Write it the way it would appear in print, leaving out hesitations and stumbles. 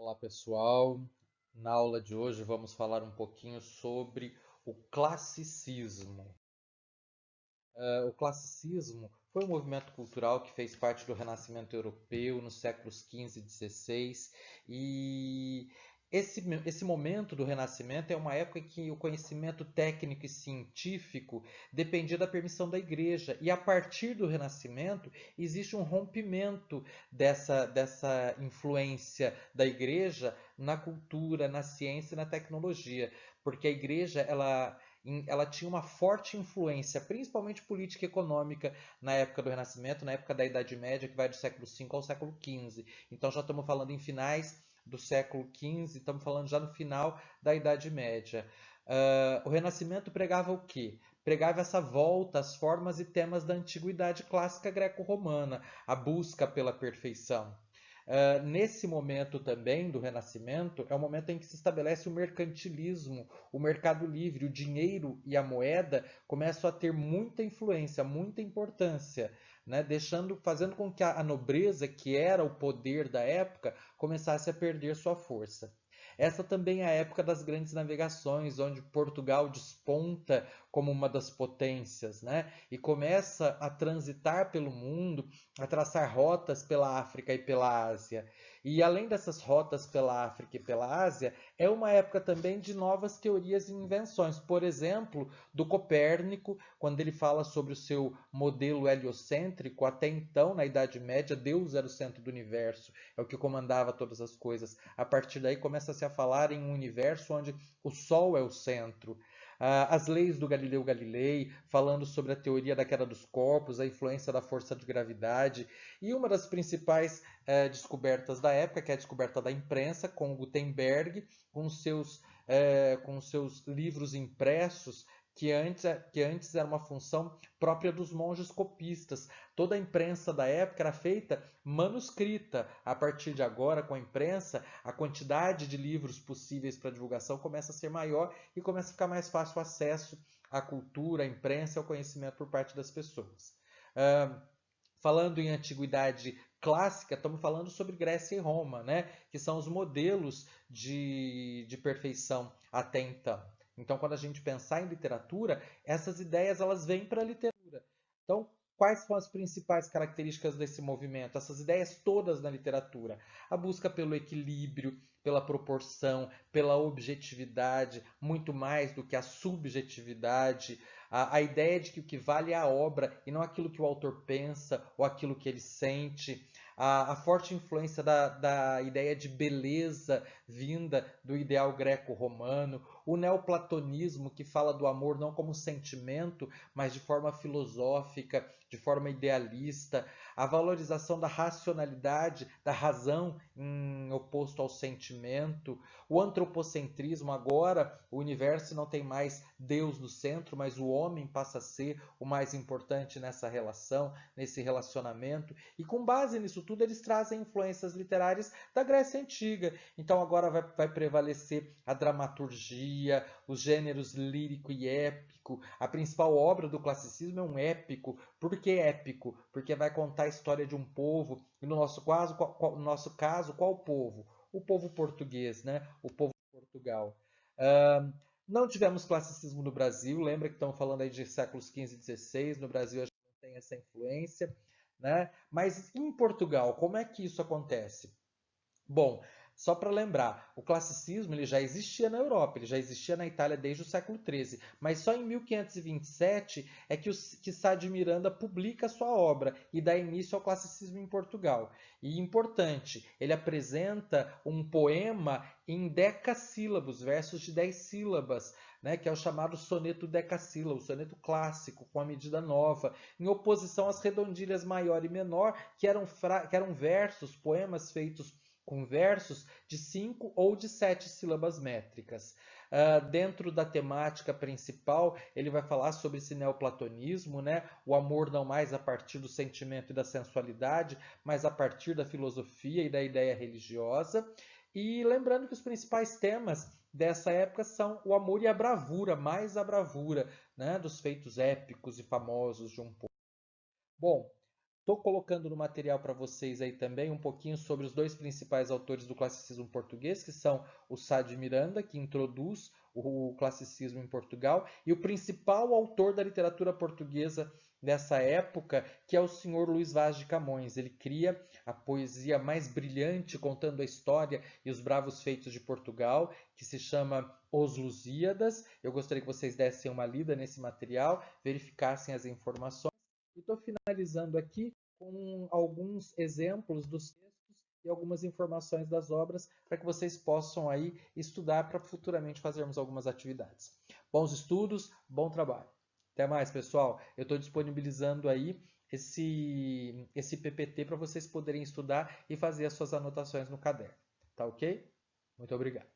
Olá pessoal, na aula de hoje vamos falar um pouquinho sobre o classicismo. O classicismo foi um movimento cultural que fez parte do Renascimento europeu nos séculos XV e XVI, e esse momento do Renascimento é uma época em que o conhecimento técnico e científico dependia da permissão da Igreja, e a partir do Renascimento existe um rompimento dessa influência da Igreja na cultura, na ciência e na tecnologia, porque a Igreja ela tinha uma forte influência, principalmente política e econômica, na época do Renascimento, na época da Idade Média, que vai do século V ao século XV. Então já estamos falando em finais do século XV, estamos falando já no final da Idade Média. O Renascimento pregava o quê? Pregava essa volta às formas e temas da antiguidade clássica greco-romana, a busca pela perfeição. Nesse momento também do Renascimento, é o momento em que se estabelece o mercantilismo, o mercado livre, o dinheiro e a moeda começam a ter muita influência, muita importância, né? Fazendo com que a nobreza, que era o poder da época, começasse a perder sua força. Essa também é a época das grandes navegações, onde Portugal desponta como uma das potências, né? E começa a transitar pelo mundo, a traçar rotas pela África e pela Ásia. E além dessas rotas pela África e pela Ásia, é uma época também de novas teorias e invenções. Por exemplo, do Copérnico, quando ele fala sobre o seu modelo heliocêntrico, até então, na Idade Média, Deus era o centro do universo, é o que comandava todas as coisas. A partir daí começa-se a falar em um universo onde o Sol é o centro. As leis do Galileu Galilei, falando sobre a teoria da queda dos corpos, a influência da força de gravidade, e uma das principais descobertas da época, que é a descoberta da imprensa, com Gutenberg, com seus livros impressos, que antes era uma função própria dos monges copistas. Toda a imprensa da época era feita manuscrita. A partir de agora, com a imprensa, a quantidade de livros possíveis para divulgação começa a ser maior e começa a ficar mais fácil o acesso à cultura, à imprensa e ao conhecimento por parte das pessoas. Uh, Falando em antiguidade clássica, estamos falando sobre Grécia e Roma, né? Que são os modelos de perfeição até então. Então, quando a gente pensar em literatura, essas ideias elas vêm para a literatura. Então, quais são as principais características desse movimento? Essas ideias todas na literatura. A busca pelo equilíbrio, pela proporção, pela objetividade, muito mais do que a subjetividade, a ideia de que o que vale é a obra e não aquilo que o autor pensa ou aquilo que ele sente, a forte influência da ideia de beleza vinda do ideal greco-romano, o neoplatonismo que fala do amor não como sentimento, mas de forma filosófica, de forma idealista, a valorização da racionalidade, da razão em oposto ao sentimento, o antropocentrismo, agora o universo não tem mais Deus no centro, mas o homem passa a ser o mais importante nessa relação, nesse relacionamento, e com base nisso tudo eles trazem influências literárias da Grécia Antiga. Então agora vai prevalecer a dramaturgia, os gêneros lírico e épico. A principal obra do classicismo é um épico. Por que épico? Porque vai contar a história de um povo, e no nosso caso, qual povo? O povo português, né? O povo de Portugal. Uh, não tivemos classicismo no Brasil, lembra que estamos falando aí de séculos XV e XVI, no Brasil a gente não tem essa influência, né? Mas em Portugal, como é que isso acontece? Bom, só para lembrar, o classicismo ele já existia na Europa, ele já existia na Itália desde o século XIII, mas só em 1527 é que Sá de Miranda publica sua obra e dá início ao classicismo em Portugal. E importante, ele apresenta um poema em decassílabos, versos de 10 sílabas, né, que é o chamado soneto decassílabo, o soneto clássico, com a medida nova, em oposição às redondilhas maior e menor, que eram versos, poemas feitos com versos de 5 ou de 7 sílabas métricas. Dentro da temática principal, ele vai falar sobre esse neoplatonismo, né? O amor não mais a partir do sentimento e da sensualidade, mas a partir da filosofia e da ideia religiosa. E lembrando que os principais temas dessa época são o amor e a bravura, mais a bravura, né? Dos feitos épicos e famosos de um povo. Bom, Estou colocando no material para vocês aí também um pouquinho sobre os dois principais autores do classicismo português, que são o Sá de Miranda, que introduz o classicismo em Portugal, e o principal autor da literatura portuguesa dessa época, que é o senhor Luís Vaz de Camões. Ele cria a poesia mais brilhante, contando a história e os bravos feitos de Portugal, que se chama Os Lusíadas. Eu gostaria que vocês dessem uma lida nesse material, verificassem as informações. E estou finalizando aqui com alguns exemplos dos textos e algumas informações das obras para que vocês possam aí estudar para futuramente fazermos algumas atividades. Bons estudos, bom trabalho. Até mais, pessoal. Eu estou disponibilizando aí esse PPT para vocês poderem estudar e fazer as suas anotações no caderno. Tá ok? Muito obrigado.